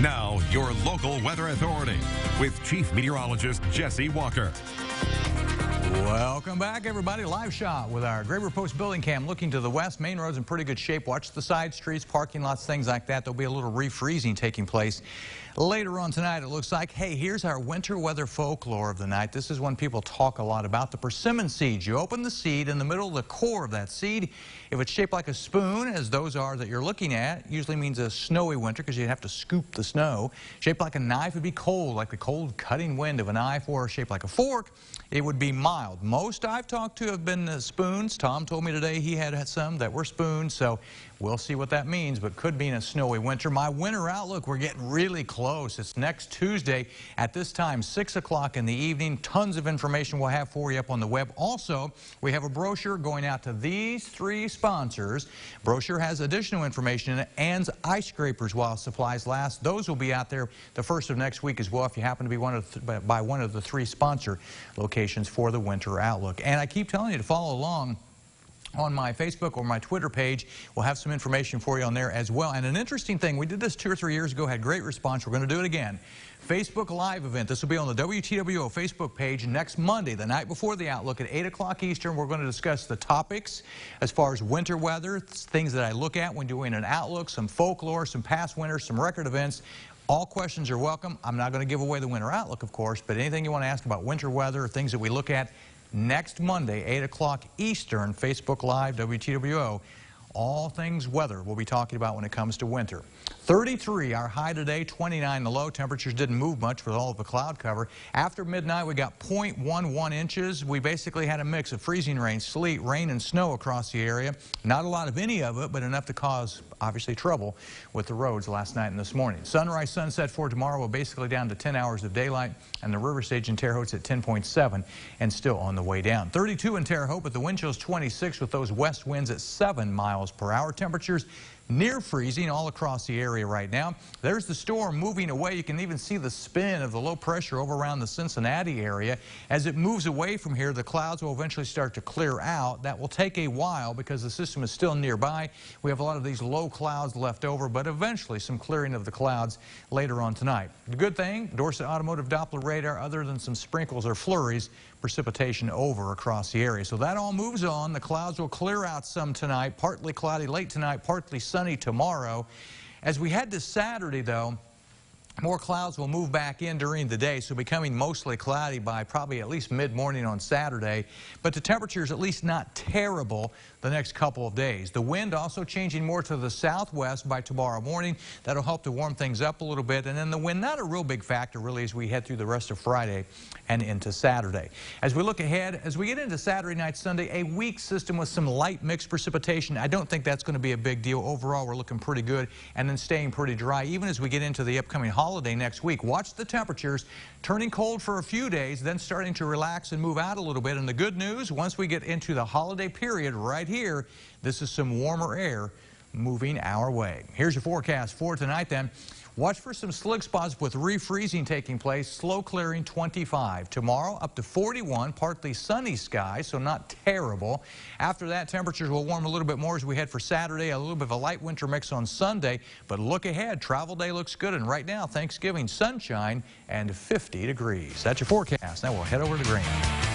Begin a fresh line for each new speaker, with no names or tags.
Now, your local weather authority with Chief Meteorologist Jesse Walker.
Welcome back, everybody. Live shot with our Graber Post building cam looking to the west. Main road's in pretty good shape. Watch the side streets, parking lots, things like that. There'll be a little refreezing taking place later on tonight. It looks like, hey, here's our winter weather folklore of the night. This is one people talk a lot about, the persimmon seeds. You open the seed in the middle of the core of that seed. If it's shaped like a spoon, as those are that you're looking at, usually means a snowy winter because you'd have to scoop the snow. Shaped like a knife would be cold, like the cold cutting wind of a knife, or shaped like a fork, it would be mild. Most I've talked to have been spoons. Tom told me today he had some that were spoons, so we'll see what that means, but could mean a snowy winter. My winter outlook, we're getting really close. It's next Tuesday at this time, 6 o'clock in the evening. Tons of information we'll have for you up on the web. Also, we have a brochure going out to these three sponsors. Brochure has additional information in it. Ann's Ice Scrapers while supplies last. Those will be out there the first of next week as well if you happen to be by one of the three sponsor locations for the winter outlook. And I keep telling you to follow along on my Facebook or my Twitter page. We'll have some information for you on there as well. And an interesting thing, we did this 2 or 3 years ago, had great response. We're going to do it again. Facebook Live event. This will be on the WTWO Facebook page next Monday, the night before the Outlook at 8 o'clock Eastern. We're going to discuss the topics as far as winter weather, things that I look at when doing an Outlook, some folklore, some past winters, some record events. All questions are welcome. I'm not going to give away the winter outlook, of course, but anything you want to ask about winter weather, things that we look at next Monday, 8 o'clock Eastern, Facebook Live, WTWO. All things weather we'll be talking about when it comes to winter. 33 our high today, 29 the low. Temperatures didn't move much with all of the cloud cover. After midnight, we got 0.11 inches. We basically had a mix of freezing rain, sleet, rain, and snow across the area. Not a lot of any of it, but enough to cause, obviously, trouble with the roads last night and this morning. Sunrise, sunset for tomorrow, we're basically down to 10 hours of daylight, and the river stage in Terre Haute's at 10.7 and still on the way down. 32 in Terre Haute, but the wind chill's 26 with those west winds at 7 miles per hour. Temperatures near freezing all across the area right now. There's the storm moving away. You can even see the spin of the low pressure over around the Cincinnati area. As it moves away from here, the clouds will eventually start to clear out. That will take a while because the system is still nearby. We have a lot of these low clouds left over, but eventually some clearing of the clouds later on tonight. The good thing, Dorset Automotive Doppler radar, other than some sprinkles or flurries, precipitation over across the area. So that all moves on. The clouds will clear out some tonight, partly cloudy late tonight, partly sunny tomorrow. As we head to Saturday, though, more clouds will move back in during the day, so becoming mostly cloudy by probably at least mid-morning on Saturday. But the temperatures at least not terrible the next couple of days. The wind also changing more to the southwest by tomorrow morning. That'll help to warm things up a little bit. And then the wind, not a real big factor really as we head through the rest of Friday and into Saturday. As we look ahead, as we get into Saturday night, Sunday, a weak system with some light mixed precipitation. I don't think that's going to be a big deal. Overall, we're looking pretty good and then staying pretty dry even as we get into the upcoming holiday next week. Watch the temperatures turning cold for a few days, then starting to relax and move out a little bit. And the good news, once we get into the holiday period right here, this is some warmer air moving our way. Here's your forecast for tonight then. Watch for some slick spots with refreezing taking place. Slow clearing 25. Tomorrow up to 41, partly sunny skies, so not terrible. After that, temperatures will warm a little bit more as we head for Saturday. A little bit of a light winter mix on Sunday, but look ahead. Travel day looks good, and right now, Thanksgiving, sunshine and 50 degrees. That's your forecast. Now we'll head over to Green.